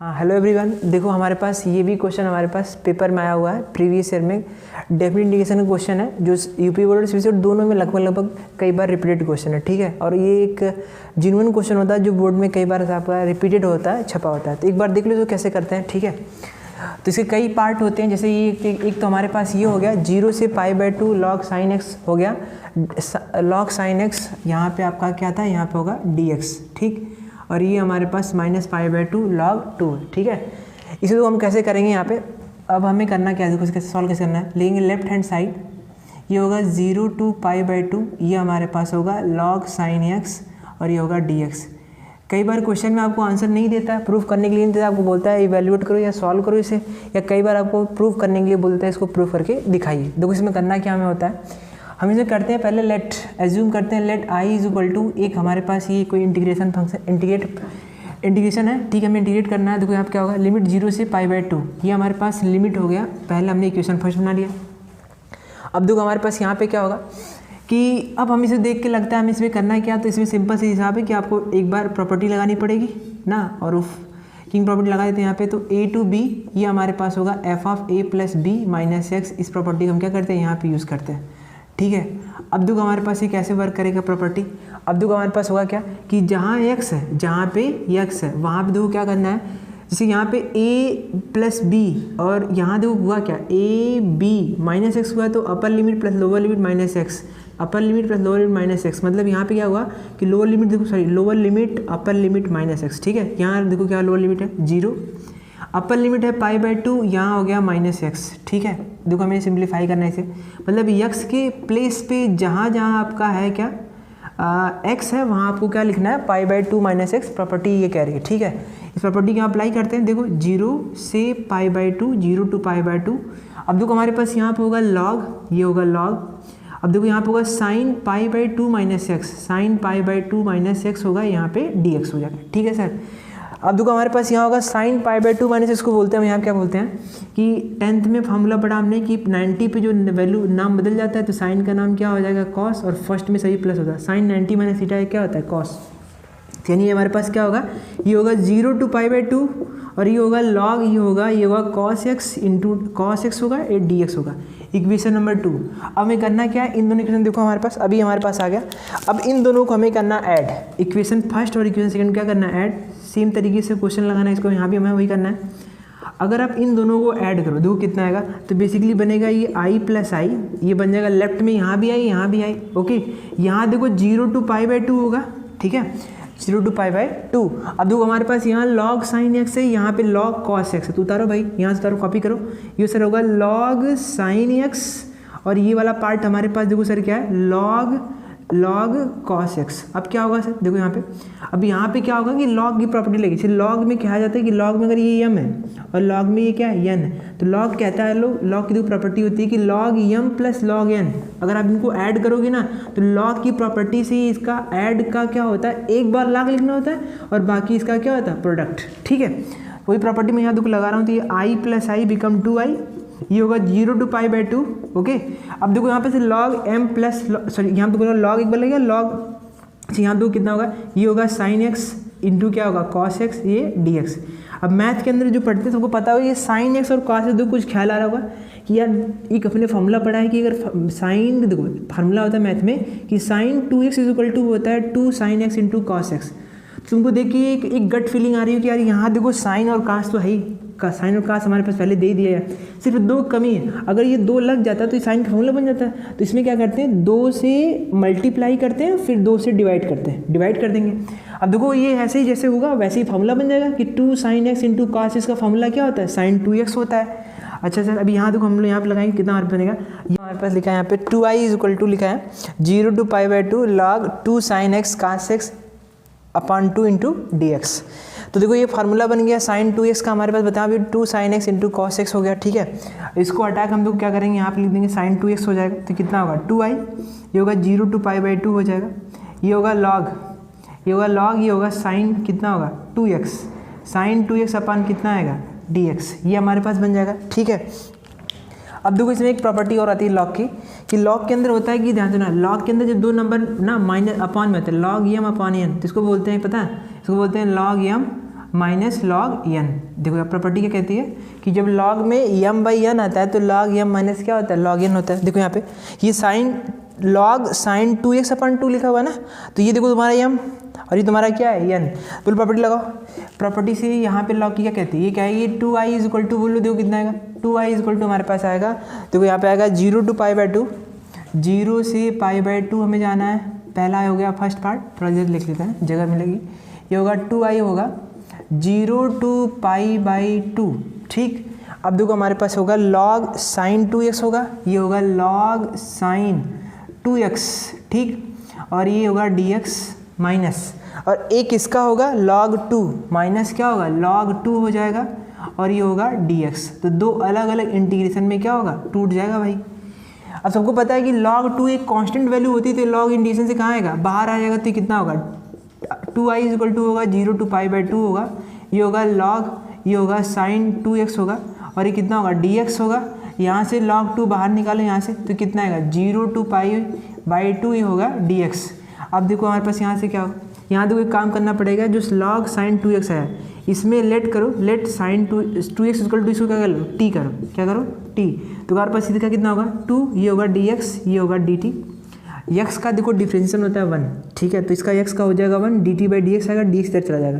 हाँ hello everyone, देखो हमारे पास ये भी क्वेश्चन हमारे पास पेपर में आया हुआ है। प्रीवियस ईयर में डेफिनेट इंडिकेशन का क्वेश्चन है जो यूपी बोर्ड और सीबीएसई दोनों में लगभग कई बार रिपीटेड क्वेश्चन है, ठीक है। और ये एक जेन्युइन क्वेश्चन होता है जो बोर्ड में कई बार आपका रिपीटेड होता है, छपा होता है। तो एक बार देख लो तो कैसे करते हैं, ठीक है। तो इसके कई पार्ट होते हैं, जैसे ये एक तो हमारे पास ये हो गया 0 से π/2 log sin x हो गया। log sin x यहाँ पे आपका क्या था, यहाँ पे होगा dx, ठीक। और ये हमारे पास -π/2 log 2, ठीक है। इसे तो हम कैसे करेंगे यहाँ पे, अब हमें करना क्या है, देखो कैसे सॉल्व कैसे करना है। लेंगे लेफ्ट हैंड साइड, ये होगा 0 to π/2, ये हमारे पास होगा log sin x और ये होगा dx। कई बार क्वेश्चन में आपको आंसर नहीं देता है, प्रूफ करने के लिए नहीं देता, आपको बोलता है इवैल्यूएट करो या सॉल्व करो इसे, या कई बार आपको प्रूफ करने के लिए बोलता है इसको प्रूफ करके दिखाइए। देखो इसमें करना क्या हमें होता है, हम इसे करते हैं पहले लेट एज्यूम करते हैं let i is equal to एक हमारे पास ये कोई इंटीग्रेशन फंक्शन इंटीग्रेशन है, ठीक है। हमें इंटीग्रेट करना है। देखो यहाँ पे क्या होगा, लिमिट 0 से π/2, ये हमारे पास लिमिट हो गया। पहले हमने इक्वेशन फर्स्ट बना लिया। अब देखो हमारे पास यहाँ पे क्या होगा कि अब हम इसे देख के लगता है हमें इसमें करना है क्या, तो इसमें सिंपल सी हिसाब है कि आपको एक बार प्रॉपर्टी लगानी पड़ेगी ना, और उफ किंग प्रॉपर्टी लगा देते हैं यहाँ पे। तो a to b ये हमारे पास होगा f(a + b - x), इस प्रॉपर्टी को हम क्या करते हैं यहाँ पे यूज़ करते हैं, ठीक है। अब देखो हमारे पास ये कैसे वर्क करेगा प्रॉपर्टी। अब देखो हमारे पास होगा क्या कि जहाँ x है, जहाँ पे x है वहाँ पे देखो क्या करना है, जैसे यहाँ पे a + b और यहाँ देखो हुआ क्या a b - x हुआ, तो upper limit plus lower limit -x, upper limit plus lower limit -x, मतलब यहाँ पे क्या हुआ कि लोअर लिमिट देखो lower limit upper limit -x, ठीक है। यहाँ देखो क्या लोअर लिमिट है 0, अपर लिमिट है π/2, यहाँ हो गया -x, ठीक है। देखो हमें सिंप्लीफाई करना है इसे, मतलब x के प्लेस पे जहाँ जहाँ आपका है क्या x है वहाँ आपको क्या लिखना है π/2 - x, प्रॉपर्टी ये कह रही है, ठीक है। इस प्रॉपर्टी को अप्लाई करते हैं। देखो 0 से π/2, 0 to π/2। अब देखो हमारे पास यहाँ पे होगा log, ये होगा log। अब देखो यहाँ पे होगा sin π/2 - x, sin π/2 - x होगा, यहाँ पे dx हो जाएगा, ठीक है सर। अब देखो हमारे पास यहाँ होगा sin π/2 - x को बोलते हैं, हम यहाँ क्या बोलते हैं कि 10th में फार्मूला पढ़ा हमने कि 90 पे जो वैल्यू नाम बदल जाता है तो साइन का नाम क्या हो जाएगा cos, और फर्स्ट में सही प्लस होता है। sin 90 - थीटा क्या होता है cos, यानी हमारे पास क्या होगा, ये होगा 0 to π/2 और ये होगा log, ये होगा cos x into cos x होगा, ये dx होगा। Equation number 2। अब हमें करना क्या है, इन दोनों इक्वेशन देखो हमारे पास अभी हमारे पास आ गया। अब इन दोनों को हमें करना ऐड, इक्वेशन फर्स्ट और इक्वेशन सेकंड क्या करना है ऐड। सेम तरीके से क्वेश्चन लगाना है, इसको यहाँ भी हमें वही करना है। अगर आप इन दोनों को ऐड करो देखो कितना आएगा, तो बेसिकली बनेगा ये i + i, ये बन जाएगा लेफ्ट में यहाँ भी i, यहाँ भी i, ओके। यहाँ देखो 0 to π/2 होगा, ठीक है, 0 to π/2। अब देखो हमारे पास यहाँ log sin x है, यहाँ पे log cos x है, तो उतारो भाई, यहाँ से उतारो, कॉपी करो। ये सर होगा log sin x और ये वाला पार्ट हमारे पास देखो सर क्या है log cos x। अब क्या होगा सर, देखो यहाँ पे, अब यहाँ पे क्या होगा कि log की प्रॉपर्टी लगेगी। जैसे log में कहा जाता है कि log में अगर ये m है और log में ये क्या है n है, तो log कहता है log की जो प्रॉपर्टी होती है कि log m + log n, अगर आप इनको ऐड करोगे ना तो log की प्रॉपर्टी से इसका ऐड का क्या होता है, एक बार log लिखना होता है और बाकी इसका क्या होता है प्रोडक्ट, ठीक है। वही प्रॉपर्टी मैं यहाँ देखो लगा रहा हूँ, तो ये i + i बिकम 2i, ये होगा 0 to π/2, ओके। अब देखो यहाँ पे से log m प्लस सॉरी यहाँ पे log एक बार लगेगा log, यहाँ देखो कितना होगा, ये होगा sin x इंटू क्या होगा cos x, ये dx। अब मैथ के अंदर जो पढ़ते हैं सबको पता होगा ये sin x और cos x, देखो कुछ ख्याल आ रहा होगा कि यार एक अपने फॉर्मूला पढ़ा है कि अगर साइन, देखो फार्मूला होता है मैथ में कि sin 2x = होता है 2 sin x into cos x। तुमको देखिए एक गट फीलिंग आ रही है कि यार यहाँ देखो साइन और कास तो है ही, का साइन और कास हमारे पास पहले दे दिया है, सिर्फ 2 कमी है। अगर ये 2 लग जाता है तो साइन का फॉर्मूला बन जाता है। तो इसमें क्या करते हैं, 2 से मल्टीप्लाई करते हैं, फिर 2 से डिवाइड करते हैं, डिवाइड कर देंगे। अब देखो ये ऐसे ही जैसे होगा वैसे ही फॉर्मूला बन जाएगा कि 2 sin x into cos x का फॉर्मूला क्या होता है sin 2x होता है। अच्छा सर, अभी यहाँ देखो हम लोग यहाँ पे लगाएंगे कितना हमारे बनेगा, ये हमारे पास लिखा है यहाँ पे 2i = लिखा है 0 to π/2 log 2 sin x cos x upon 2 into dx। तो देखो ये फार्मूला बन गया sin 2x का, हमारे पास बताया अभी 2 sin x into cos x हो गया, ठीक है। इसको हटा के हम लोग क्या करेंगे, यहाँ पे लिख देंगे sin 2x हो जाएगा, तो कितना होगा 2i, ये होगा 0 to π/2 हो जाएगा, ये होगा log, ये होगा sin कितना होगा 2x, sin 2x अपॉन कितना आएगा dx, ये हमारे पास बन जाएगा, ठीक है। अब देखो इसमें एक प्रॉपर्टी और आती है लॉग की, कि लॉग के अंदर होता है कि ध्यान देना, लॉग के अंदर जब 2 नंबर ना माइनस अपॉन में होते हैं log m अपॉन n, तो इसको बोलते हैं पता है, इसको बोलते हैं log m minus log n। देखो प्रॉपर्टी क्या कहती है कि जब लॉग में m/n आता है तो लॉग m माइनस क्या होता है, लॉग n होता है। देखो यहाँ पे ये साइन लॉग साइन 2x/2 लिखा हुआ है ना, तो ये देखो तुम्हारा m और ये तुम्हारा क्या है n। बोलो प्रॉपर्टी लगाओ। प्रॉपर्टी से यहाँ पे लॉग की क्या कहती है, ये क्या है, ये 2i इक्वल टू, बोलो देखो कितना आएगा, 2i इक्वल टू हमारे पास आएगा, देखो यहाँ पे आएगा 0 to π/2, 0 से π/2 हमें जाना है। पहला हो गया फर्स्ट पार्ट, थोड़ा देर लिख लेते हैं जगह मिलेगी। ये होगा 2i होगा 0 to π/2, ठीक। अब देखो हमारे पास होगा log sin 2x होगा, ये होगा log sin 2x, ठीक। और ये होगा dx माइनस, और एक इसका होगा log 2 माइनस क्या होगा, log 2 हो जाएगा, और ये होगा dx। तो दो अलग अलग इंटीग्रेशन में क्या होगा, टूट जाएगा भाई। अब सबको पता है कि log 2 एक कांस्टेंट वैल्यू होती है, तो log इंटीग्रेशन से कहाँ आएगा, बाहर आ जाएगा, तो कितना होगा 2i इक्वल टू होगा 0 to π/2 होगा, ये होगा log, ये होगा sin 2x होगा, और ये कितना होगा dx होगा। यहाँ से log 2 बाहर निकालो यहाँ से, तो कितना आएगा 0 to π/2 ये होगा dx। अब देखो हमारे पास यहाँ से क्या होगा, यहाँ देखो एक काम करना पड़ेगा, जो log sin 2x है इसमें लेट करो, late sin 2x equal to इसको क्या कर लो, t करो, क्या करो t। तो हमारे पास सीधे का कितना होगा 2, ये होगा dx, ये होगा dt। x का देखो डिफरेंशियल होता है 1, ठीक है, तो इसका x का हो जाएगा 1, dt/dx आएगा, dx इधर चला जाएगा,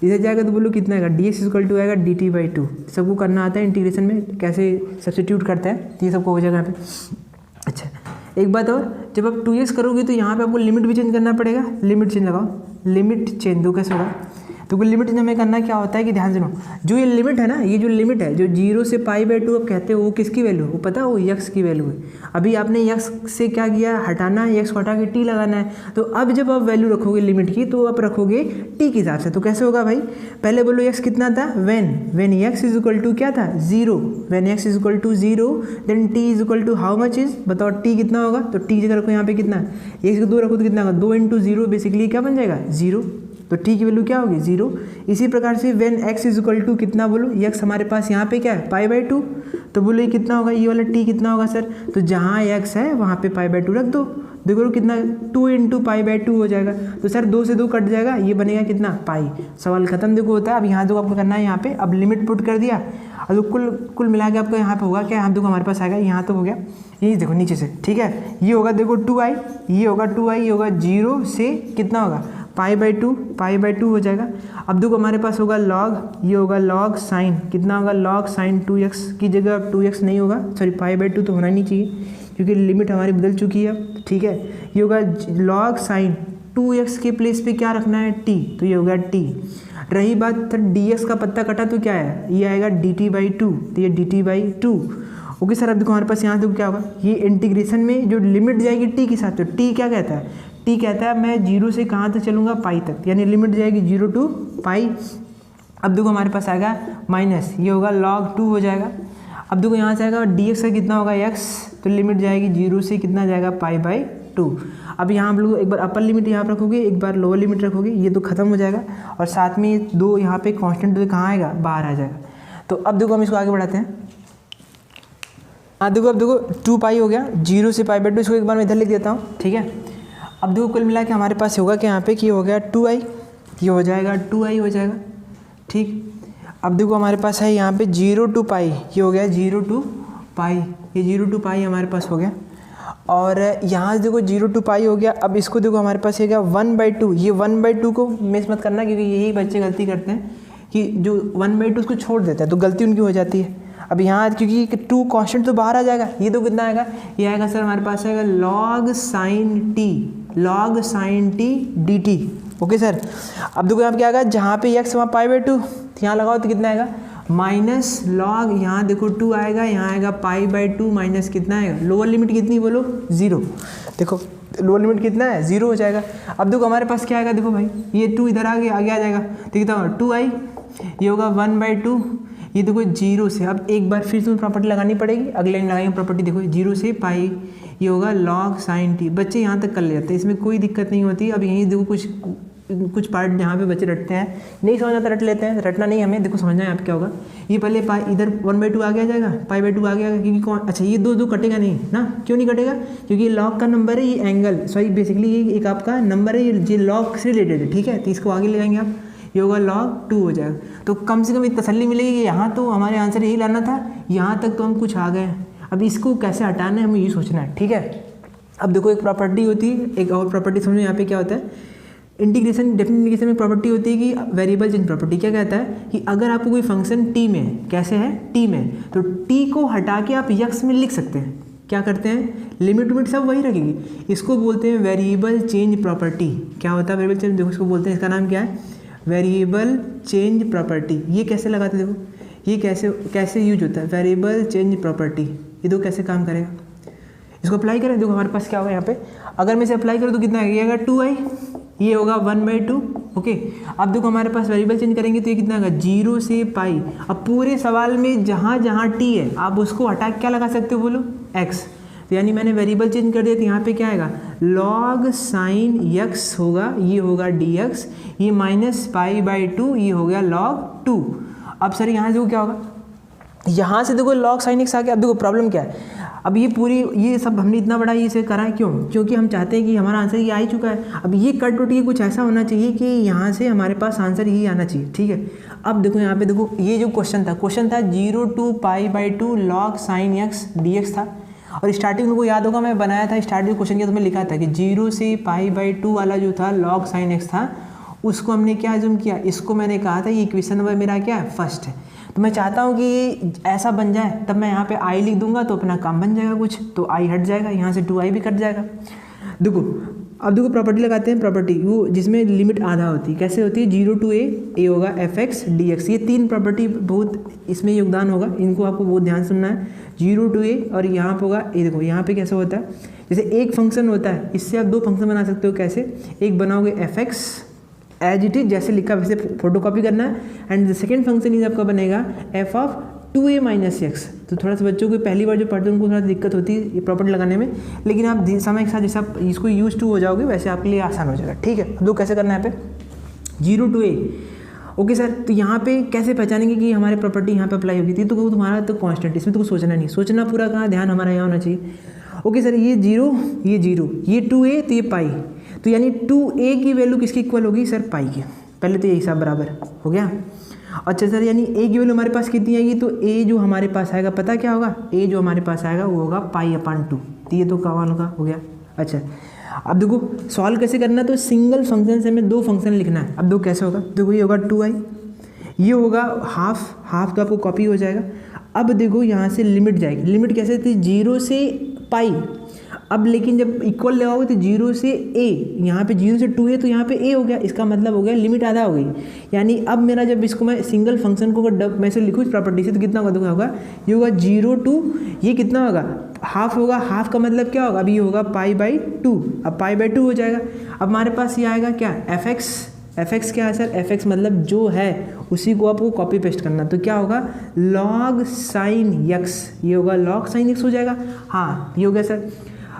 इधर जाएगा तो बोलो कितना आएगा, dx इक्वल टू आएगा dt/2। सबको करना आता है इंटीग्रेशन में कैसे सब्स्टिट्यूट करते हैं, तो ये सबको हो जाएगा यहाँ पे। अच्छा एक बात और, जब आप 2x करोगे तो यहाँ पे आपको लिमिट भी चेंज करना पड़ेगा, लिमिट चेंज लगाओ, लिमिट चेंज दो कैसे होगा, तो लिमिट चेंज हमें करना क्या होता है कि ध्यान सुनो, जो ये लिमिट है ना, ये जो लिमिट है जो 0 से π/2 आप कहते हो, वो किसकी वैल्यू है, वो पता है, वो x की वैल्यू है। अभी आपने x से क्या किया, हटाना है, x को हटा के t लगाना है। तो अब जब आप वैल्यू रखोगे लिमिट की, तो आप रखोगे t के हिसाब से। तो कैसे होगा भाई, पहले बोलो x कितना था, when x is equal to क्या था 0, when x is equal to 0 then t is equal to how much is, बताओ t कितना होगा। तो t जगह रखो यहाँ पे कितना, x को 2 रखो तो कितना होगा, 2 × 0 बेसिकली क्या बन जाएगा 0, तो t की वैल्यू क्या होगी 0। इसी प्रकार से when x is equal to कितना, बोलो x हमारे पास यहाँ पे क्या है π/2, तो बोलो ये कितना होगा, ये वाला t कितना होगा सर, तो जहाँ x है वहाँ पे π/2 रख दो, देखो कितना 2 × π/2 हो जाएगा। तो सर 2 से 2 कट जाएगा, ये बनेगा कितना पाई, सवाल खत्म। देखो होता है, अब यहाँ जो आपको करना है, यहाँ पे अब लिमिट पुट कर दिया, अब कुल मिला के आपको यहाँ पे होगा क्या, हम देखो हमारे पास आएगा, यहाँ तो हो गया, ये देखो नीचे से, ठीक है, ये होगा देखो 2i, ये होगा 2i, ये होगा 0 से कितना होगा π/2 हो जाएगा। अब देखो हमारे पास होगा log, ये होगा log साइन, कितना होगा log साइन 2x की जगह अब 2x नहीं होगा, सॉरी π/2 तो होना नहीं चाहिए क्योंकि लिमिट हमारी बदल चुकी है, ठीक है। ये होगा log साइन 2x के प्लेस पे क्या रखना है t, तो ये होगा t। रही बात सर dx का पत्ता कटा तो क्या है, ये आएगा dt/2, तो ये dt/2। ओके सर, अब देखो हमारे पास यहाँ देखो क्या होगा, ये इंटीग्रेशन में जो लिमिट जाएगी t के साथ, तो t क्या कहता है, t कहता है मैं 0 से कहाँ तक चलूँगा पाई तक, यानी लिमिट जाएगी 0 to π। अब देखो हमारे पास आएगा माइनस, ये होगा log 2 हो जाएगा। अब देखो यहाँ से आएगा dx का कितना होगा x, तो लिमिट जाएगी 0 से कितना जाएगा π/2। अब यहाँ हम लोग एक बार अपर लिमिट यहाँ पर रखोगे, एक बार लोअर लिमिट रखोगे, ये तो खत्म हो जाएगा, और साथ में ये 2 यहाँ पे कांस्टेंट तो कहाँ आएगा, बाहर आ जाएगा। तो अब देखो हम इसको आगे बढ़ाते हैं। हाँ देखो, अब देखो 2π हो गया, 0 से π/2, इसको एक बार मैं इधर लिख देता हूँ, ठीक है। अब देखो कुल मिला के हमारे पास होगा कि यहाँ पे कि हो गया 2i, ये हो जाएगा 2i हो जाएगा, ठीक। अब देखो हमारे पास है यहाँ पे 0 to π, ये हो गया 0 to π, ये 0 to π हमारे पास हो गया। और यहाँ से देखो 0 to π हो गया। अब इसको देखो हमारे पास है क्या 1/2, ये 1/2 को मिस मत करना, क्योंकि यही बच्चे गलती करते हैं कि जो 1/2 उसको छोड़ देते हैं, तो गलती उनकी हो जाती है। अब यहाँ क्योंकि 2 कांस्टेंट तो बाहर आ जाएगा, ये तो कितना आएगा, ये आएगा सर हमारे पास आएगा log sin t dt। Okay sir, अब देखो यहाँ क्या आएगा, जहाँ पे x वहाँ π/2, यहाँ लगाओ तो कितना आएगा माइनस लॉग, यहाँ देखो 2 आएगा, यहाँ आएगा π/2 माइनस कितना आएगा, लोअर लिमिट कितनी बोलो 0, देखो लोअर लिमिट कितना है 0 हो जाएगा। अब देखो हमारे पास क्या आएगा, देखो भाई ये 2 इधर आगे आ जाएगा, तो कितना होगा 2i, ये होगा 1/2, ये देखो 0 से, अब एक बार फिर तुम्हें प्रॉपर्टी लगानी पड़ेगी, अगले लाइन लगाएंगे प्रॉपर्टी, देखो 0 से π, ये होगा log sin t। बच्चे यहाँ तक कर ले जाते हैं, इसमें कोई दिक्कत नहीं होती। अब यहीं देखो कुछ पार्ट जहाँ पे बच्चे रटते हैं, नहीं समझ आता रट लेते हैं, रटना नहीं हमें, देखो समझना है यहाँ पे क्या होगा। ये पहले इधर 1/2 आ गया जाएगा, π/2 आ गया, क्योंकि कौन, अच्छा ये दो कटेगा नहीं ना, क्यों नहीं कटेगा, क्योंकि लॉग का नंबर है, ये एंगल सॉरी बेसिकली ये एक आपका नंबर है, ये लॉग से रिलेटेड है, ठीक है। तो इसको आगे ले जाएंगे आप, ये होगा log 2 हो जाएगा। तो कम से कम एक तसल्ली मिलेगी कि यहाँ तो हमारे आंसर यही लाना था, यहाँ तक तो हम कुछ आ गए। अब इसको कैसे हटाना है हमें ये सोचना है, ठीक है। अब देखो एक प्रॉपर्टी होती है, एक और प्रॉपर्टी समझो यहाँ पे क्या होता है, इंटीग्रेशन डेफिनेट इंटीग्रेशन में प्रॉपर्टी होती है कि वेरिएबल चेंज प्रॉपर्टी क्या कहता है कि अगर आपको कोई फंक्शन टी में, कैसे है टी में, तो टी को हटा के आप यक्स में लिख सकते हैं। क्या करते हैं, लिमिट विमिट सब वही रखेगी, इसको बोलते हैं वेरिएबल चेंज प्रॉपर्टी। क्या होता है वेरिएबल चेंज, देखो इसको बोलते हैं, इसका नाम क्या है, वेरिएबल चेंज प्रॉपर्टी। ये कैसे लगाते हैं, देखो ये कैसे यूज होता है, वेरिएबल चेंज प्रॉपर्टी। ये देखो कैसे काम करेगा, इसको अप्लाई करें, देखो हमारे पास क्या होगा यहाँ पे, अगर मैं इसे अप्लाई करूँ तो कितना आएगा 2i, ये होगा 1/2। ओके, अब देखो हमारे पास वेरिएबल चेंज करेंगे तो ये कितना आएगा 0 से पाई। अब पूरे सवाल में जहाँ जहाँ t है आप उसको हटा के क्या लगा सकते हो, बोलो x। तो यानी मैंने वेरिएबल चेंज कर दिया तो यहाँ पे क्या आएगा log sin x होगा, ये होगा dx, ये -π/2, ये हो गया log 2। अब सर यहाँ से देखो क्या होगा, यहाँ से देखो log sin x आ गया। अब देखो प्रॉब्लम क्या है, अब ये पूरी ये सब हमने इतना बड़ा ये से करा है क्यों, क्योंकि हम चाहते हैं कि हमारा आंसर ये आ ही चुका है। अब ये कट उठ के कुछ ऐसा होना चाहिए कि यहाँ से हमारे पास आंसर यही आना चाहिए, ठीक है। अब देखो यहाँ पे देखो ये जो क्वेश्चन था 0 to π/2 log sin x dx था, और स्टार्टिंग में को याद होगा मैं बनाया था, स्टार्टिंग क्वेश्चन किया तो मैं लिखा था कि 0 से π/2 वाला जो था log sin x था, उसको हमने क्या अज्यूम किया, इसको मैंने कहा था ये इक्वेशन नंबर मेरा क्या है, फर्स्ट है। तो मैं चाहता हूँ कि ये ऐसा बन जाए, तब मैं यहाँ पे i लिख दूंगा तो अपना काम बन जाएगा कुछ, तो i हट जाएगा, यहाँ से 2i भी कट जाएगा। देखो अब देखो प्रॉपर्टी लगाते हैं, प्रॉपर्टी वो जिसमें लिमिट आधा होती है, कैसे होती है 0 to a होगा fx dx। ये तीन प्रॉपर्टी बहुत इसमें योगदान होगा, इनको आपको बहुत ध्यान सुनना है। 0 to a और यहाँ पे होगा ये, देखो यहाँ पे कैसे होता है, जैसे एक फंक्शन होता है इससे आप दो फंक्शन बना सकते हो। कैसे, एक बनाओगे fx एज इट इज जैसे लिखा वैसे फोटोकॉपी करना है, and the second function is आपका बनेगा f ऑफ 2a - x। तो थोड़ा सा बच्चों को पहली बार जो पढ़ते हैं उनको थोड़ा दिक्कत होती है ये प्रॉपर्टी लगाने में, लेकिन आप समय के साथ जैसे आप इसको यूज टू हो जाओगे वैसे आपके लिए आसान हो जाएगा, ठीक है। अब कैसे करना है यहाँ पे 0 to a। ओके सर, तो यहाँ पे कैसे पहचानेंगे कि हमारे प्रॉपर्टी यहाँ पे अप्लाई होगी थी, तो तुम्हारा तो कांस्टेंट, इसमें तो कुछ सोचना नहीं, सोचना पूरा कहाँ, ध्यान हमारा यहाँ होना चाहिए। ओके सर, ये 0 ये 0, ये 2a तो ये पाई, तो यानी 2a की वैल्यू किसकी इक्वल होगी सर, पाई की। पहले तो ये हिसाब बराबर हो गया। अच्छा सर, यानी a की वैल्यू हमारे पास कितनी आएगी, तो a जो हमारे पास आएगा पता क्या होगा, a जो हमारे पास आएगा वो होगा π/2। तो ये तो कमाल होगा, हो गया। अच्छा अब देखो सॉल्व कैसे करना है, तो सिंगल फंक्शन से हमें दो फंक्शन लिखना है। अब देखो कैसे होगा, देखो ये होगा 2i, ये होगा हाफ तो आपको कॉपी हो जाएगा। अब देखो यहाँ से लिमिट जाएगी, लिमिट कैसे थी 0 से पाई। अब लेकिन जब इक्वल लगाओगे तो 0 से a, यहाँ पे 0 से 2a तो यहाँ पे a हो गया, इसका मतलब हो गया लिमिट आधा हो गई। यानी अब मेरा जब इसको मैं सिंगल फंक्शन को मैं से लिखूँ इस प्रॉपर्टी से तो कितना होगा, देखो होगा ये होगा 0 to ये कितना होगा, हाफ होगा। हाफ का मतलब क्या होगा, अब ये होगा π/2, अब π/2 हो जाएगा। अब हमारे पास ये आएगा क्या, fx क्या है सर, fx मतलब जो है उसी को आपको कॉपी पेस्ट करना, तो क्या होगा log sin x, ये होगा log sin x हो जाएगा। हाँ ये हो गया सर।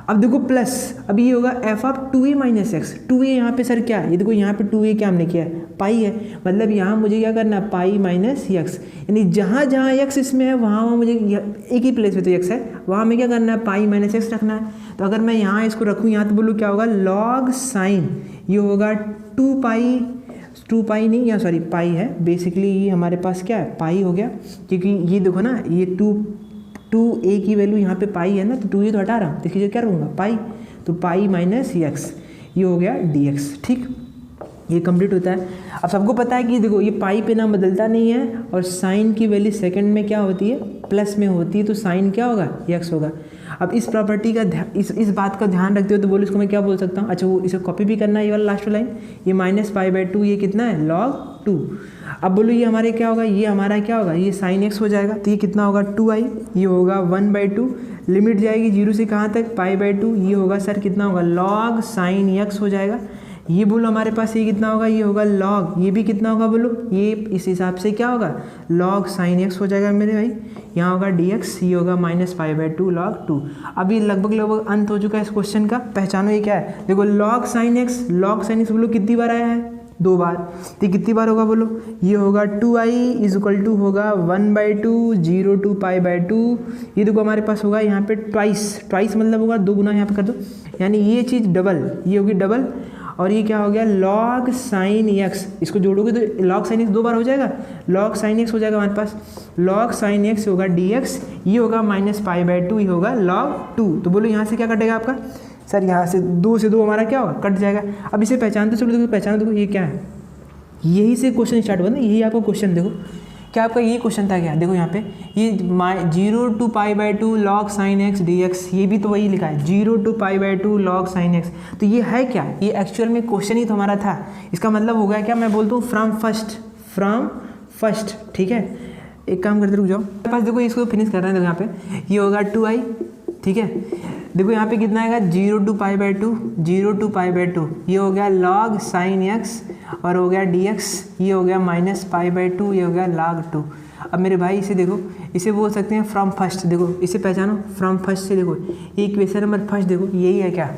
अब देखो प्लस, अब ये होगा f of 2a - x। 2a यहाँ पे सर क्या है, ये देखो यहाँ पे 2a क्या हमने किया है, पाई है, मतलब यहाँ मुझे क्या करना है π - x, यानी जहाँ जहाँ x इसमें है वहाँ मुझे एक ही प्लेस पे तो x है, वहाँ में क्या करना है π - x रखना है। तो अगर मैं यहाँ इसको रखूँ यहाँ तो बोलूँ क्या होगा log sin, ये होगा 2 पाई नहीं, या सॉरी पाई है बेसिकली, ये हमारे पास क्या है पाई हो गया, क्योंकि ये देखो ना ये 2a की वैल्यू यहाँ पे पाई है ना, तो 2a तो हटा रहा हूँ, देखिए क्या रहूँगा पाई, तो पाई - x, ये हो गया dx, ठीक। ये कंप्लीट होता है। अब सबको पता है कि देखो ये पाई पे ना बदलता नहीं है, और साइन की वैल्यू सेकंड में क्या होती है, प्लस में होती है, तो साइन क्या होगा x होगा। अब इस प्रॉपर्टी का इस बात का ध्यान रखते हो तो बोलो इसको मैं क्या बोल सकता हूँ, अच्छा वो इसे कॉपी भी करना है, ये वाला लास्ट लाइन, ये -π/2 ये कितना है log 2। अब बोलो ये हमारे क्या होगा, ये हमारा क्या होगा, ये sin x हो जाएगा, तो ये कितना होगा 2i, ये होगा 1/2, लिमिट जाएगी 0 से कहाँ तक π/2, ये होगा सर कितना होगा log sin x हो जाएगा। ये बोलो हमारे पास ये कितना होगा, ये होगा log, ये भी कितना होगा बोलो, ये इस हिसाब से क्या होगा log sin x हो जाएगा मेरे भाई, यहाँ होगा dx, ये होगा -π/2 log 2। अभी लगभग अंत हो चुका है इस क्वेश्चन का। पहचानो ये क्या है, देखो log sin x बोलो कितनी बार आया है, 2 बार, तो कितनी बार होगा बोलो, ये होगा 2i = होगा 1/2 0 to π/2। ये देखो हमारे पास होगा यहाँ पे ट्वाइस मतलब होगा 2 गुना, यहाँ पे कर दो, यानी ये चीज़ डबल, ये होगी डबल, और ये क्या हो गया log sin x, इसको जोड़ोगे तो log sin x 2 बार हो जाएगा, log sin x हो जाएगा हमारे पास, log sin x होगा dx, ये होगा -π/2, ये होगा log 2। तो बोलो यहाँ से क्या कटेगा आपका सर, यहाँ से 2 से 2 हमारा क्या होगा कट जाएगा। अब इसे पहचानते चलो, देखो पहचानो, देखो ये क्या है, यही से क्वेश्चन स्टार्ट हुआ ना, यही आपका क्वेश्चन देखो क्या आपका ये क्वेश्चन था क्या, देखो यहाँ पे ये 0 to π/2 log sin x dx, ये भी तो वही लिखा है 0 to π/2 log sin x। तो ये है क्या, ये एक्चुअल में क्वेश्चन ही तो हमारा था। इसका मतलब हो गया क्या, मैं बोलता हूँ फ्रॉम फर्स्ट, ठीक है। एक काम करते रुक जाओ, मेरे पास देखो इसको फिनिश कर रहे हैं, देखो यहाँ पे ये होगा 2i, ठीक है। देखो यहाँ पे कितना आएगा 0 to π/2, ये हो गया log sin x और हो गया dx, ये हो गया -π/2, ये हो गया log 2। अब मेरे भाई इसे देखो, इसे बोल सकते हैं फ्रॉम फर्स्ट, देखो इसे पहचानो फ्रॉम फर्स्ट से, देखो ये इक्वेशन नंबर फर्स्ट देखो यही है क्या,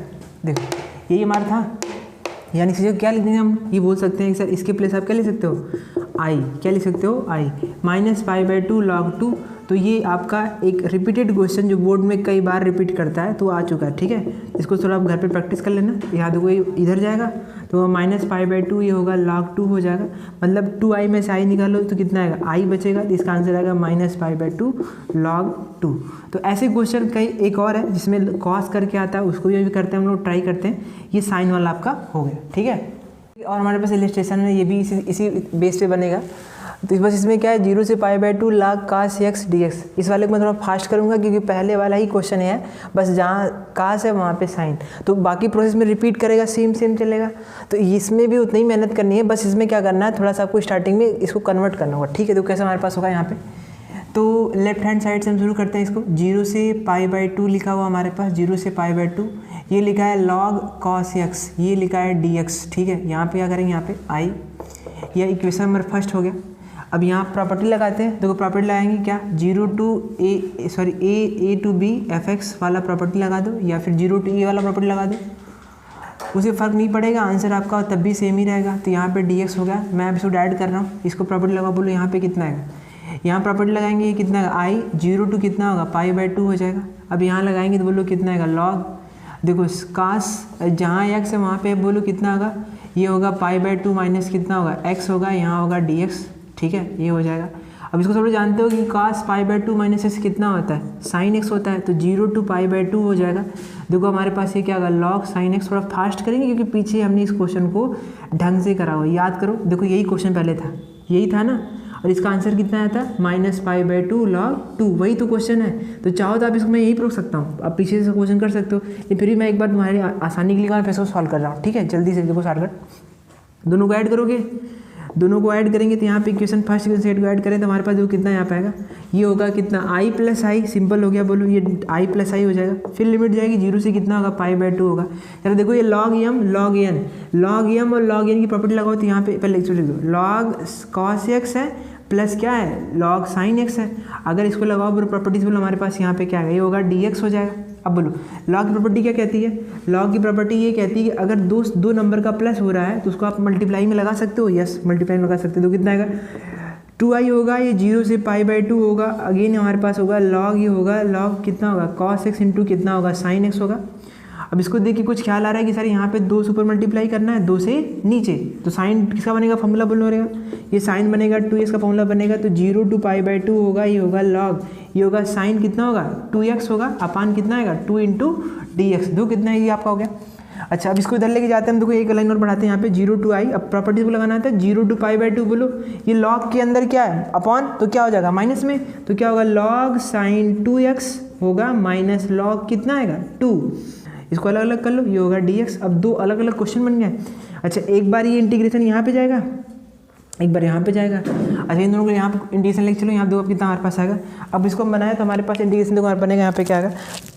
देखो यही हमारा था, यानी इसे क्या लिख देंगे हम, ये बोल सकते हैं कि सर इसके प्लेस आप क्या लिख सकते हो i, क्या लिख सकते हो i, -π/2 log 2। तो ये आपका एक रिपीटेड क्वेश्चन जो बोर्ड में कई बार रिपीट करता है, तो आ चुका है, ठीक है। इसको थोड़ा आप घर पे प्रैक्टिस कर लेना, यहाँ देखो ये इधर जाएगा तो -π/2 ये होगा log 2 हो जाएगा, मतलब 2i में से i निकालो तो कितना आएगा i बचेगा, तो इसका आंसर आएगा -π/2 log 2। तो ऐसे क्वेश्चन कई एक और है जिसमें cos करके आता है, उसको भी करते हैं हम लोग, ट्राई करते हैं। ये साइन वाला आपका हो गया, ठीक है। और हमारे पास इलस्ट्रेशन है, ये भी इसी बेस पे बनेगा। तो बस इसमें क्या है 0 से π/2 log cos x dx, इस वाले को मैं थोड़ा फास्ट करूँगा क्योंकि पहले वाला ही क्वेश्चन है, बस जहाँ cos है वहाँ पे साइन, तो बाकी प्रोसेस में रिपीट करेगा, सेम चलेगा। तो इसमें भी उतनी ही मेहनत करनी है, बस इसमें क्या करना है, थोड़ा सा आपको स्टार्टिंग में इसको कन्वर्ट करना होगा, ठीक है। तो कैसे हमारे पास होगा यहाँ पे, तो लेफ्ट हैंड साइड से हम शुरू करते हैं इसको, 0 से π/2 लिखा हुआ हमारे पास, 0 से π/2, ये लिखा है log cos x, ये लिखा है dx, ठीक है। यहाँ पे क्या करेंगे, यहाँ पे i, यह इक्वेशन नंबर फर्स्ट हो गया। अब यहाँ प्रॉपर्टी लगाते हैं, देखो प्रॉपर्टी लगाएंगे क्या, 0 to a to b fx वाला प्रॉपर्टी लगा दो, या फिर 0 to a वाला प्रॉपर्टी लगा दो, उसे फ़र्क नहीं पड़ेगा, आंसर आपका तब भी सेम ही रहेगा। तो यहाँ पे dx हो गया, मैं अब इसको ऐड कर रहा हूँ, इसको प्रॉपर्टी लगा, बोलो यहाँ पे कितना आएगा, यहाँ प्रॉपर्टी लगाएंगे ये कितना आएगा i, 0 to कितना होगा π/2 हो जाएगा। अब यहाँ लगाएंगे तो बोलो कितना आएगा log, देखो cos जहाँ x है वहाँ पे बोलो कितना होगा, ये होगा π/2 माइनस कितना होगा x होगा, यहाँ होगा dx, ठीक है, ये हो जाएगा। अब इसको सब लोग जानते हो कि cos π/2 माइनस x कितना होता है, sin x होता है, तो 0 to π/2 हो जाएगा। देखो हमारे पास ये क्या होगा log sin x, थोड़ा फास्ट करेंगे क्योंकि पीछे हमने इस क्वेश्चन को ढंग से करा हुआ, याद करो, देखो यही क्वेश्चन पहले था, यही था ना, और इसका आंसर कितना आया था -π/2 log 2, वही तो क्वेश्चन है। तो चाहो तो आप इसको मैं यही रोक सकता हूँ, आप पीछे से क्वेश्चन कर सकते हो, लेकिन फिर भी मैं एक बार तुम्हारी आसानी के लिए मैं फिर से सॉल्व कर रहा हूँ, ठीक है। जल्दी से देखो शॉर्टकट, दोनों को ऐड करोगे, दोनों को ऐड करेंगे तो यहाँ पे इक्वेशन फर्स्ट इक्वेशन को ऐड करें तो हमारे पास देखो कितना यहाँ पे आएगा, ये होगा कितना i प्लस आई, सिंपल हो गया, बोलो ये i प्लस आई हो जाएगा। फिर लिमिट जाएगी 0 से कितना होगा π/2 होगा। चलो देखो ये log m और log n की प्रॉपर्टी लगाओ, तो यहाँ पे पहले लिख दो log cos x है प्लस क्या है log sin x है। अगर इसको लगाओ बोलो प्रॉपर्टीज, बोलो हमारे पास यहाँ पे क्या है, ये होगा dx हो जाएगा। अब बोलो लॉग की प्रॉपर्टी क्या कहती है, लॉग की प्रॉपर्टी ये कहती है कि अगर दो नंबर का प्लस हो रहा है तो उसको आप मल्टीप्लाई में लगा सकते हो, यस मल्टीप्लाई में लगा सकते हो। तो कितना आएगा 2i होगा, ये 0 से π/2 होगा, अगेन हमारे पास होगा लॉग, ये होगा लॉग कितना होगा cos x इंटू कितना होगा sin x होगा। अब इसको देख के कुछ ख्याल आ रहा है कि सर यहाँ पे 2 से ऊपर मल्टीप्लाई करना है, 2 से नीचे, तो साइन किसका बनेगा, फॉर्मूला बोलना रहेगा, ये साइन बनेगा 2x का फॉर्मूला बनेगा, तो 0 to π/2 होगा, ये होगा लॉग, ये होगा साइन कितना होगा 2x होगा, अपान कितना आएगा 2 इंटू dx, दो कितना है ये आपका हो गया। अच्छा अब इसको इधर लेके जाते हैं हम, देखो एक लाइन और बढ़ाते हैं यहाँ पे 0 to i, अब प्रॉपर्टीज को लगाना था 0 to π/2, बोलो ये लॉग के अंदर क्या है अपॉन, तो क्या हो जाएगा माइनस में, तो क्या होगा लॉग साइन 2x होगा माइनस लॉग कितना आएगा 2, इसको अलग अलग कर लो, ये होगा dx। अब दो अलग अलग क्वेश्चन बन गए। अच्छा एक बार ये इंटीग्रेशन यहाँ पे जाएगा, एक बार यहाँ पे जाएगा, अच्छा इन दोनों को यहाँ पे इंटीग्रेशन लेके चलो, यहाँ दो कितना हमारे पास आएगा। अब इसको बनाया तो हमारे पास इंटीग्रेशन देखो हमारे बनेगा यहाँ पे क्या आएगा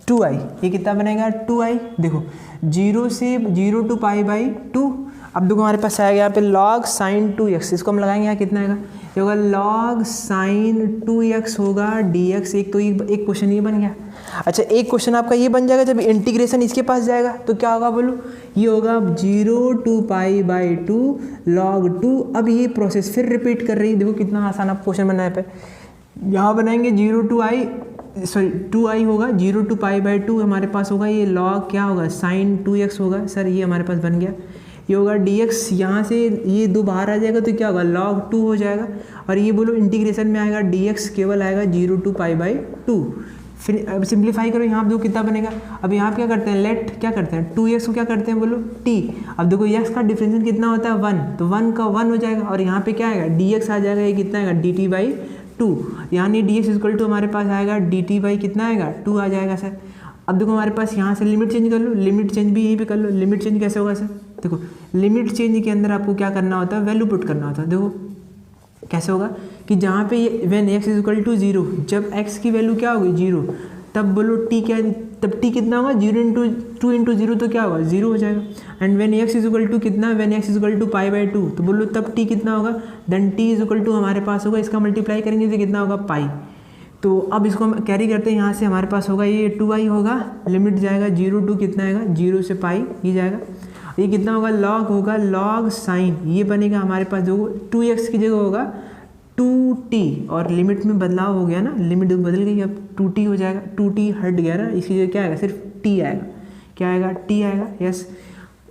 2i, ये कितना बनेगा 2i, देखो 0 से 0 to π/2। अब देखो हमारे पास आएगा यहाँ पे log sin 2x, इसको हम लगाएंगे यहाँ कितना आएगा, ये होगा log sin 2x होगा dx। एक तो एक क्वेश्चन ये बन गया। अच्छा एक क्वेश्चन आपका ये बन जाएगा, जब इंटीग्रेशन इसके पास जाएगा तो क्या होगा बोलो, ये होगा 0 to π/2 log 2। अब ये प्रोसेस फिर रिपीट कर रही है, देखो कितना आसान आप क्वेश्चन बनाए पे, यहाँ बनाएंगे 2i होगा, 0 to π/2 हमारे पास होगा, ये log क्या होगा sin 2x होगा, सर ये हमारे पास बन गया। ये होगा dx, यहाँ से ये 2 बाहर आ जाएगा तो क्या होगा log 2 हो जाएगा। और ये बोलो इंटीग्रेशन में आएगा dx केवल आएगा 0 to π/2। फिर अब सिंप्लीफाई करो, यहाँ देखो कितना बनेगा। अब यहाँ क्या करते हैं, लेट क्या करते हैं 2x को क्या करते हैं बोलो t। अब देखो x का डिफरेंशियल कितना होता है 1, तो 1 का 1 हो जाएगा। और यहाँ पे क्या आएगा dx आ जाएगा, ये कितना आएगा dt/2, यानी dx इक्वल टू हमारे पास आएगा dt/ कितना आएगा 2 आ जाएगा सर। अब देखो हमारे पास यहाँ से लिमिट चेंज कर लो, लिमिट चेंज भी यहीं पे कर लो। लिमिट चेंज कैसे होगा सर, देखो लिमिट चेंज के अंदर आपको क्या करना होता है, वैल्यू पुट करना होता है। देखो कैसे होगा कि जहाँ पे व्हेन x इक्वल टू 0, जब x की वैल्यू क्या होगी 0, तब बोलो t क्या, तब t कितना होगा 2 इंटू 0 तो क्या होगा 0 हो जाएगा। And when x equal to कितना, व्हेन x इक्वल टू π/2, तो बोलो तब t कितना होगा, देन t इक्वल टू हमारे पास होगा, इसका मल्टीप्लाई करेंगे तो कितना होगा पाई। तो अब इसको हम कैरी करते हैं, यहाँ से हमारे पास होगा ये 2i होगा, लिमिट जाएगा 0 टू कितना आएगा 0 से पाई ये जाएगा। ये कितना होगा लॉग होगा, लॉग साइन ये बनेगा हमारे पास जो 2x की जगह होगा 2t, और लिमिट में बदलाव हो गया ना, लिमिट बदल गई, अब 2t हो जाएगा, 2t हट गया ना, इसकी जगह क्या आएगा सिर्फ t आएगा, क्या आएगा t आएगा। यस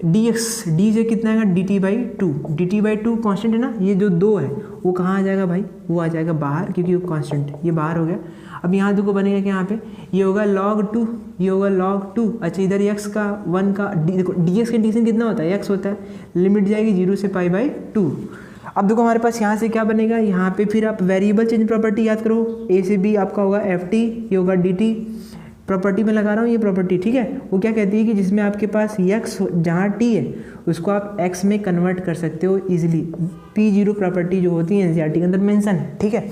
dx, d से कितना आएगा dt/2, dt/2 कांस्टेंट है ना, ये जो 2 है वो कहाँ आ जाएगा भाई, वो आ जाएगा बाहर, क्योंकि वो कांस्टेंट ये बाहर हो गया। अब यहाँ देखो बनेगा कि यहाँ पे ये होगा log 2, ये होगा log 2। अच्छा इधर x का 1 का देखो dx का इंटीग्रेशन कितना होता है x होता है, लिमिट जाएगी 0 से π/2। अब देखो हमारे पास यहाँ से क्या बनेगा, यहाँ पे फिर आप वेरिएबल चेंज प्रॉपर्टी याद करो, a से b आपका होगा ft, ये होगा dt। प्रॉपर्टी में लगा रहा हूँ ये प्रॉपर्टी, ठीक है। वो क्या कहती है कि जिसमें आपके पास x जहाँ t है उसको आप x में कन्वर्ट कर सकते हो इजीली। p0 प्रॉपर्टी जो होती है एनसीईआरटी के अंदर मेंशन है, ठीक है।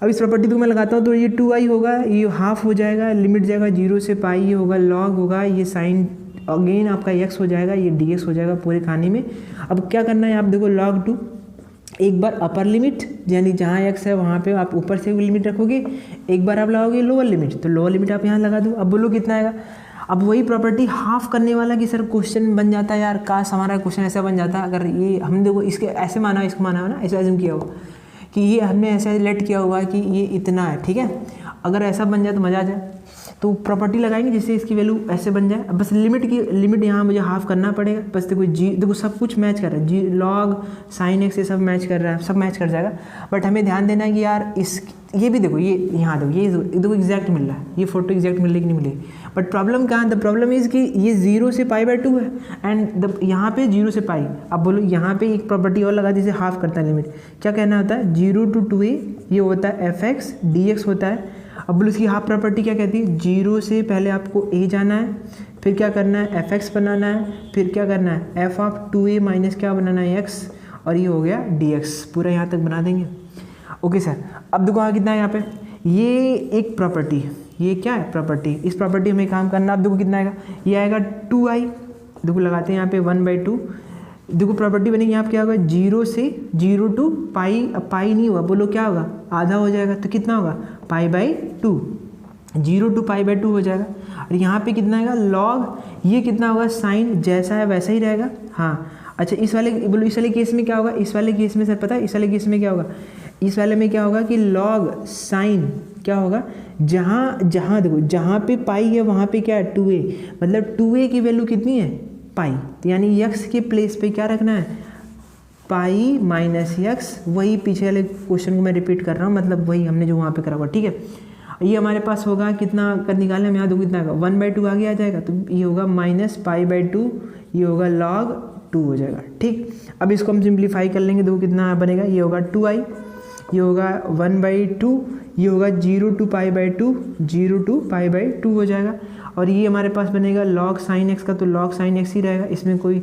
अब इस प्रॉपर्टी को मैं लगाता हूँ तो ये 2i होगा, ये हाफ हो जाएगा, लिमिट जाएगा 0 से पाई, ये होगा लॉग होगा, ये साइन अगेन आपका x हो जाएगा, ये dx हो जाएगा पूरे खाने में। अब क्या करना है आप देखो log 2, एक बार अपर लिमिट यानी जहाँ x है वहाँ पे आप ऊपर से लिमिट रखोगे, एक बार आप लगाओगे लोअर लिमिट, तो लोअर लिमिट आप यहाँ लगा दो। अब बोलो कितना आएगा, अब वही प्रॉपर्टी हाफ करने वाला कि सर क्वेश्चन बन जाता है यार, काश हमारा क्वेश्चन ऐसा बन जाता। अगर ये हमने देखो इसके ऐसे माना, इसको माना है ना, ऐसा एज्यूम किया हुआ कि ये हमने ऐसा लेट किया हुआ है कि ये इतना है, ठीक है। अगर ऐसा बन जाए तो मज़ा आ जाए, तो प्रॉपर्टी लगाएंगे जिससे इसकी वैल्यू ऐसे बन जाए। अब बस लिमिट यहाँ मुझे हाफ करना पड़ेगा, बस देखो देखो सब कुछ मैच कर रहा है, जी लॉग साइन एक्स ये सब मैच कर रहा है, सब मैच कर जाएगा। बट हमें ध्यान देना है कि यार ये भी देखो, ये यहाँ देखो, ये देखो एग्जैक्ट मिल रहा है, ये फोटो एग्जैक्ट मिल रही कि नहीं मिली। बट प्रॉब्लम कहाँ, द प्रॉब्लम इज़ कि ये 0 से π/2 है एंड यहाँ पे 0 से पाई। अब बोलो यहाँ पे एक प्रॉपर्टी और लगा जिसे हाफ करता है लिमिट, क्या कहना होता है 0 to 2a, ये होता है fx dx होता है। अब बोलो इसकी हाफ प्रॉपर्टी क्या कहती है, 0 से पहले आपको a जाना है, फिर क्या करना है fx बनाना है, फिर क्या करना है f ऑफ 2a माइनस क्या बनाना है x, और ये हो गया dx, पूरा यहाँ तक बना देंगे। ओके सर, अब देखो कितना है यहाँ पे, ये एक प्रॉपर्टी, ये क्या है प्रॉपर्टी, इस प्रॉपर्टी में काम करना। अब देखो कितना आएगा, ये आएगा 2i, देखो लगाते हैं यहाँ पे 1/2, देखो प्रॉपर्टी बनेगी यहाँ पे क्या होगा 0 से 0 to पाई, अब पाई नहीं होगा, बोलो क्या होगा आधा हो जाएगा, तो कितना होगा π/2, 0 to π/2 हो जाएगा। और यहाँ पे कितना आएगा लॉग, ये कितना होगा साइन जैसा है वैसा ही रहेगा। हाँ अच्छा, इस वाले बोलो इस वाले केस में क्या होगा, इस वाले केस में सर पता है इस वाले केस में क्या होगा, इस वाले में क्या होगा कि लॉग साइन क्या होगा, जहाँ देखो जहाँ पे पाई है वहाँ पे क्या है 2a, मतलब 2a की वैल्यू कितनी है पाई, तो यानी x के प्लेस पे क्या रखना है पाई माइनस एक्स। वही पीछे वाले क्वेश्चन को मैं रिपीट कर रहा हूँ, मतलब वही हमने जो वहाँ पे करा हुआ, ठीक है। ये हमारे पास होगा कितना कर निकालने में, यहाँ देखो कितना होगा 1/2 आगे आ जाएगा, तो ये होगा -π/2, ये होगा log 2 हो जाएगा, ठीक। अब इसको हम सिंप्लीफाई कर लेंगे, देखो कितना बनेगा, ये होगा 2i, ये होगा 1/2, ये होगा 0 to π/2, 0 to π/2 हो जाएगा। और ये हमारे पास बनेगा log साइन एक्स का, तो log साइन एक्स ही रहेगा, इसमें कोई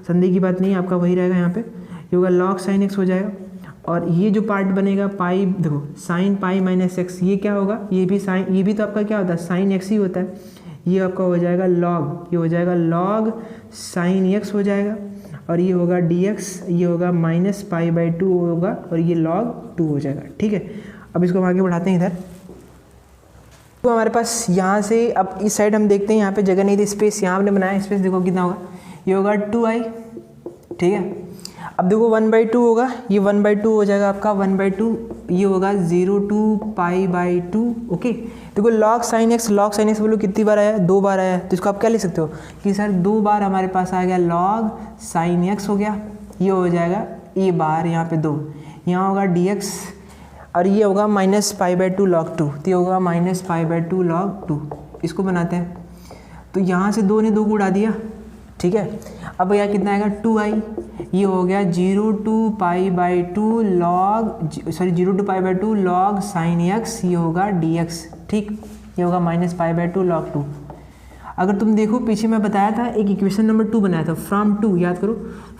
संदेह की बात नहीं है, आपका वही रहेगा यहाँ पे, ये होगा log साइन एक्स हो जाएगा। और ये जो पार्ट बनेगा पाई, देखो साइन पाई माइनस एक्स, ये क्या होगा, ये भी साइन, ये भी तो आपका क्या होता है साइन एक्स ही होता है, ये आपका हो जाएगा लॉग, ये हो जाएगा log साइन एक्स हो जाएगा। और ये होगा dx, ये होगा -π/2 होगा, और ये log 2 हो जाएगा, ठीक है। अब इसको हम आगे बढ़ाते हैं इधर, तो हमारे पास यहाँ से अब इस साइड हम देखते हैं, यहाँ पे जगह नहीं थी, स्पेस यहाँ हमने बनाया, स्पेस देखो कितना होगा, ये होगा 2i, ठीक है। अब देखो 1/2 होगा, ये 1/2 हो जाएगा आपका 1/2, ये होगा 0 to π/2। ओके, देखो log sin x बोलो कितनी बार आया है, 2 बार आया है, तो इसको आप क्या लिख सकते हो कि सर 2 बार हमारे पास आ गया log sin x हो गया, ये हो जाएगा ए बार यहाँ पे 2, यहाँ होगा dx और ये होगा -π/2 log 2, तो ये होगा -π/2 log 2। इसको बनाते हैं, तो यहाँ से 2 ने 2 को उड़ा दिया, ठीक है। अब यहाँ कितना आएगा 2i, ये हो गया 0 to π/2 log sin x, ये होगा dx, ठीक, ये होगा -π/2 log 2। अगर तुम देखो पीछे मैं बताया था एक इक्वेशन नंबर 2 बनाया था, फ्रॉम 2, याद करो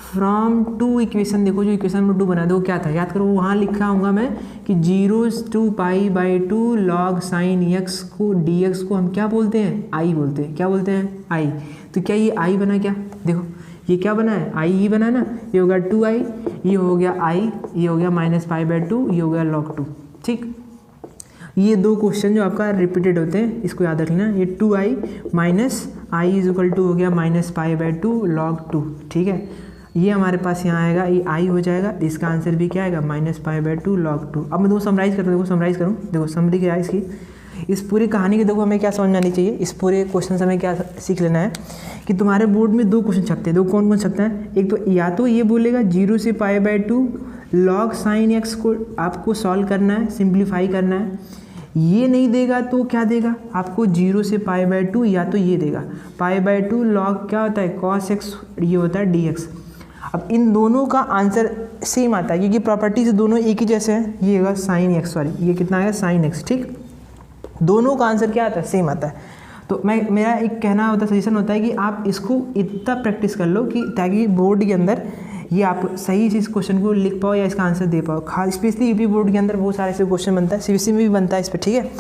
फ्रॉम 2 इक्वेशन, देखो जो इक्वेशन नंबर 2 बनाया था वो क्या था, याद करो, वहाँ लिखा होगा मैं कि 0 to π/2 log sin x को dx को हम क्या बोलते हैं, i बोलते हैं, क्या बोलते हैं, i। तो क्या ये i बना, क्या देखो ये क्या बना है, i ही बना ना, ये होगा 2i, ये हो गया i, ये हो गया -π/2, ये हो गया log 2, ठीक। ये 2 क्वेश्चन जो आपका रिपीटेड होते हैं इसको याद रखना, ये 2i minus i is equal to हो गया -π/2 log 2, ठीक है। ये हमारे पास यहाँ आएगा, ये i हो जाएगा, इसका आंसर भी क्या आएगा -π/2 log 2। अब मैं देखो समराइज़ करता हूँ, देखो समराइज़ करूँ, देखो समरी क्या है इसकी, इस पूरी कहानी की देखो हमें क्या समझ में आनी चाहिए, इस पूरे क्वेश्चन से हमें क्या सीख लेना है कि तुम्हारे बोर्ड में 2 क्वेश्चन छपते हैं, दो कौन कौन छपता है, एक तो या तो ये बोलेगा 0 से π/2 log sin x को आपको सॉल्व करना है, सिंप्लीफाई करना है, ये नहीं देगा तो क्या देगा आपको 0 से π/2, या तो ये देगा π/2 log क्या होता है cos x, ये होता है dx। अब इन दोनों का आंसर सेम आता है क्योंकि प्रॉपर्टी से दोनों एक ही जैसे हैं, ये होगा sin x, सॉरी ये कितना आएगा sin x, ठीक, दोनों का आंसर क्या आता है, सेम आता है। तो मेरा एक कहना होता है, सजेशन होता है कि आप इसको इतना प्रैक्टिस कर लो कि ताकि बोर्ड के अंदर ये आप सही से इस क्वेश्चन को लिख पाओ या इसका आंसर दे पाओ। खास स्पेशली यूपी बोर्ड के अंदर बहुत सारे ऐसे क्वेश्चन बनता है, सीबीएसई में भी बनता है इस पर, ठीक है।